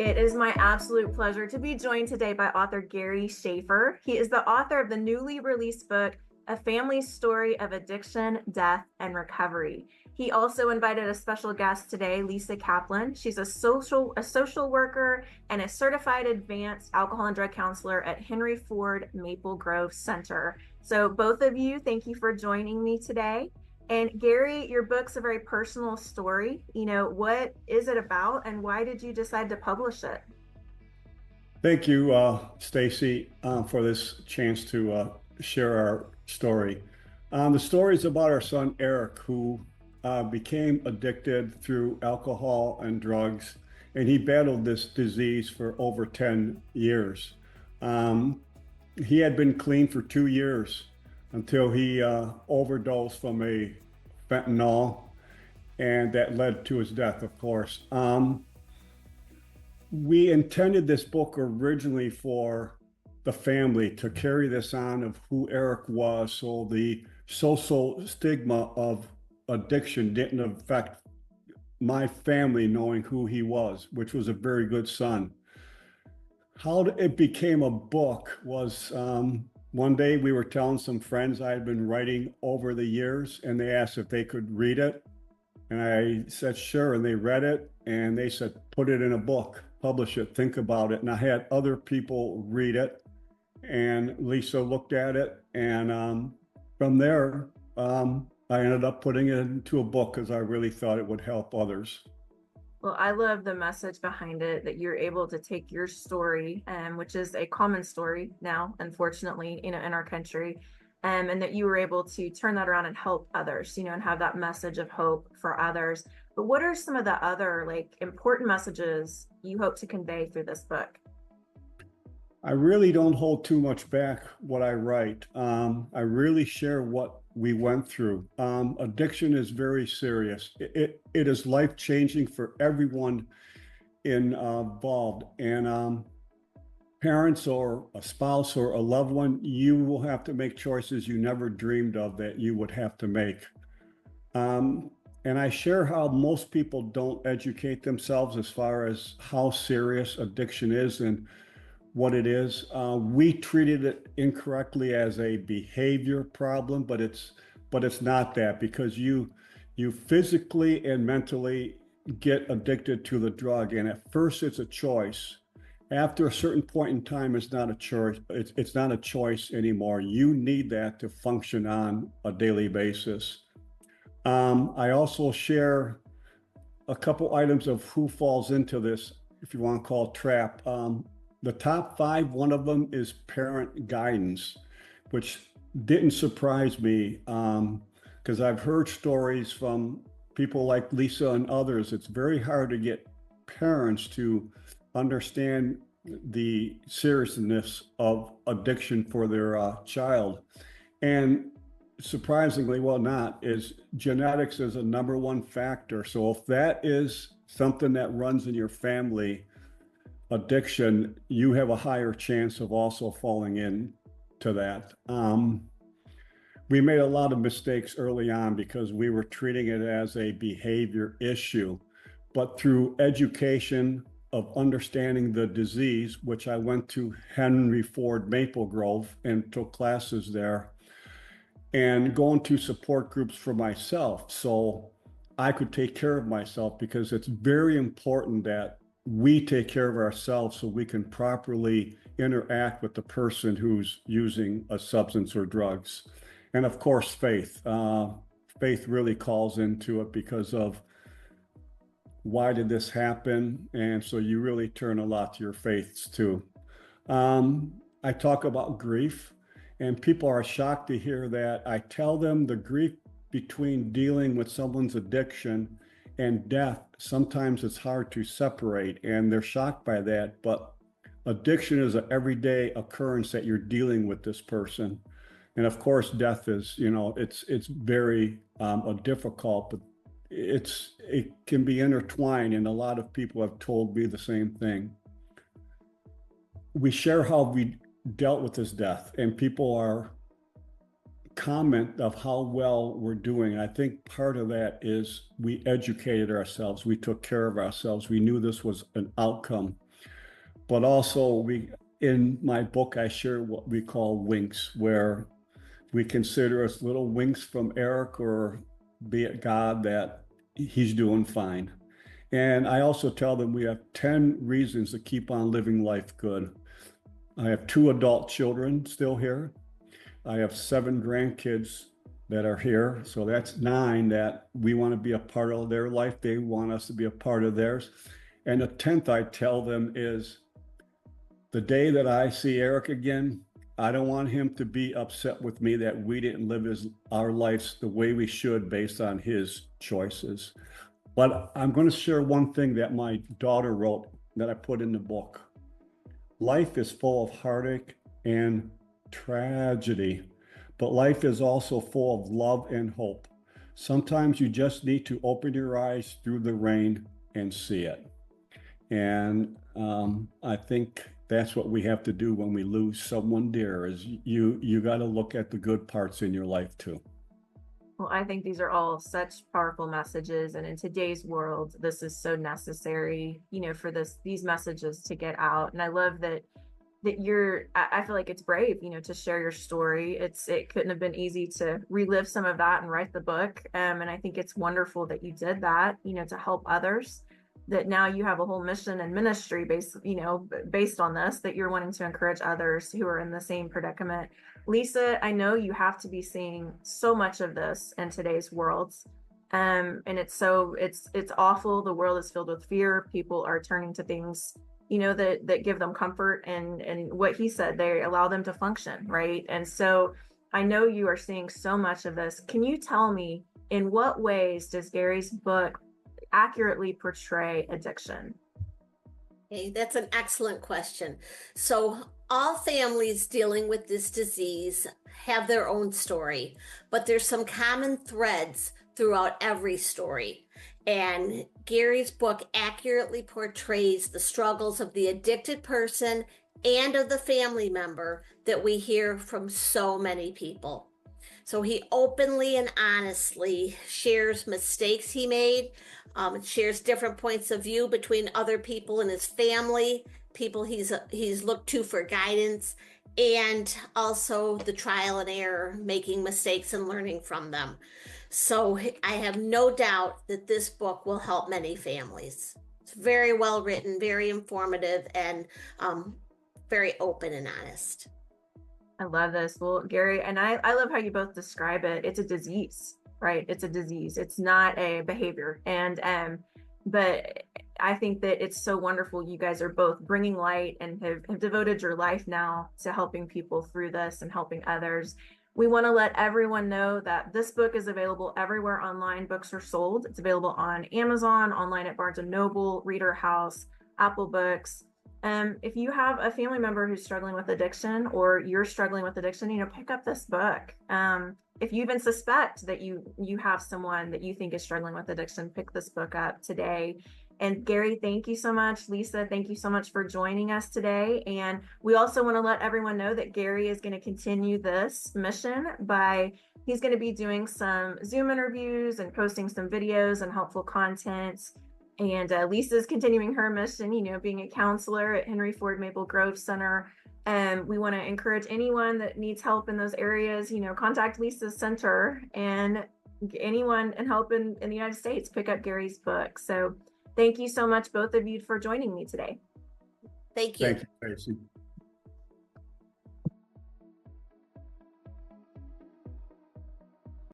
It is my absolute pleasure to be joined today by author Gary Schaefer. He is the author of the newly released book, A Family Story of Addiction, Death, and Recovery. He also invited a special guest today, Lisa Kaplan. She's a social worker and a certified advanced alcohol and drug counselor at Henry Ford Maple Grove Center. So both of you, thank you for joining me today. And Gary, your book's a very personal story. What is it about and why did you decide to publish it? Thank you, Stacy, for this chance to share our story. The story is about our son Eric, who became addicted through alcohol and drugs, and he battled this disease for over 10 years. Um, he had been clean for 2 years until he overdosed from a fentanyl, and that led to his death, of course. We intended this book originally for the family to carry this on of who Eric was, so the social stigma of addiction didn't affect my family knowing who he was, which was a very good son. How it became a book was one day we were telling some friends I had been writing over the years, and they asked if they could read it. And I said, sure. And they read it and they said, put it in a book, publish it, think about it. And I had other people read it. And Lisa looked at it. And from there, I ended up putting it into a book because I really thought it would help others. Well, I love the message behind it that you're able to take your story, which is a common story now, unfortunately, in our country, and that you were able to turn that around and help others, and have that message of hope for others. But what are some of the other important messages you hope to convey through this book? I really don't hold too much back what I write. I really share what we went through. Addiction is very serious. It is life changing for everyone involved. And parents or a spouse or a loved one, you will have to make choices you never dreamed of that you would have to make. And I share how most people don't educate themselves as far as how serious addiction is and what it is. We treated it incorrectly as a behavior problem, but it's not that, because you physically and mentally get addicted to the drug, and at first it's a choice. After a certain point in time, it's not a choice. It's not a choice anymore. You need that to function on a daily basis. I also share a couple items of who falls into this, if you want to call it trap. The top five, one of them is parent guidance, which didn't surprise me, because I've heard stories from people like Lisa and others. It's very hard to get parents to understand the seriousness of addiction for their child. And surprisingly, well, not, is genetics is a number one factor. So if that is something that runs in your family, addiction, you have a higher chance of also falling into that. We made a lot of mistakes early on because we were treating it as a behavior issue. But through education of understanding the disease, which I went to Henry Ford Maple Grove and took classes there, and going to support groups for myself so I could take care of myself, because it's very important that we take care of ourselves so we can properly interact with the person who's using a substance or drugs. And of course, faith. Faith really calls into it because of why did this happen? And so you really turn a lot to your faiths too. I talk about grief, and people are shocked to hear that. I tell them the grief between dealing with someone's addiction and death, sometimes it's hard to separate, and they're shocked by that. But addiction is an everyday occurrence that you're dealing with this person. And of course, death is, it's very difficult, but it can be intertwined, and a lot of people have told me the same thing. We share how we dealt with this death, and people are comment of how well we're doing. I think part of that is we educated ourselves, we took care of ourselves, we knew this was an outcome. but also in my book, I share what we call winks, where we consider us little winks from Eric, or be it God, that he's doing fine. And I also tell them we have 10 reasons to keep on living life good. I have 2 adult children still here. I have 7 grandkids that are here. So that's 9 that we want to be a part of their life. They want us to be a part of theirs. And the 10th I tell them is, the day that I see Eric again, I don't want him to be upset with me that we didn't live our lives the way we should based on his choices. But I'm going to share one thing that my daughter wrote that I put in the book. Life is full of heartache and tragedy, but life is also full of love and hope. Sometimes you just need to open your eyes through the rain and see it. And I think that's what we have to do when we lose someone dear, is you got to look at the good parts in your life too. Well, I think these are all such powerful messages, and in today's world, this is so necessary, for these messages to get out. And I love that I feel like it's brave, to share your story. It couldn't have been easy to relive some of that and write the book. And I think it's wonderful that you did that, to help others, that now you have a whole mission and ministry based on this, that you're wanting to encourage others who are in the same predicament. Lisa, I know you have to be seeing so much of this in today's world. And it's awful. The world is filled with fear. People are turning to things, that give them comfort, and what he said, they allow them to function, right? And so I know you are seeing so much of this. Can you tell me, in what ways does Gary's book accurately portray addiction? Okay, that's an excellent question. So all families dealing with this disease have their own story, but there's some common threads throughout every story. And Gary's book accurately portrays the struggles of the addicted person and of the family member that we hear from so many people. So he openly and honestly shares mistakes he made, shares different points of view between other people in his family, people he's looked to for guidance, and also the trial and error, making mistakes and learning from them. So I have no doubt that this book will help many families. It's very well written, very informative, and very open and honest. I love this. Well, Gary, and I love how you both describe it. It's a disease, right? It's a disease. It's not a behavior. And but I think that it's so wonderful. You guys are both bringing light and have devoted your life now to helping people through this and helping others. We want to let everyone know that this book is available everywhere online books are sold. It's available on Amazon, online at Barnes & Noble, Reader House, Apple Books. If you have a family member who's struggling with addiction, or you're struggling with addiction, pick up this book. If you even suspect that you have someone that you think is struggling with addiction, pick this book up today. And Gary, thank you so much. Lisa, thank you so much for joining us today. And we also want to let everyone know that Gary is going to continue this mission he's going to be doing some Zoom interviews and posting some videos and helpful content. And Lisa's continuing her mission, being a counselor at Henry Ford Maple Grove Center. And we want to encourage anyone that needs help in those areas, contact Lisa's center, and anyone and help in the United States, pick up Gary's book. So thank you so much, both of you, for joining me today. Thank you. Thank you, Tracy.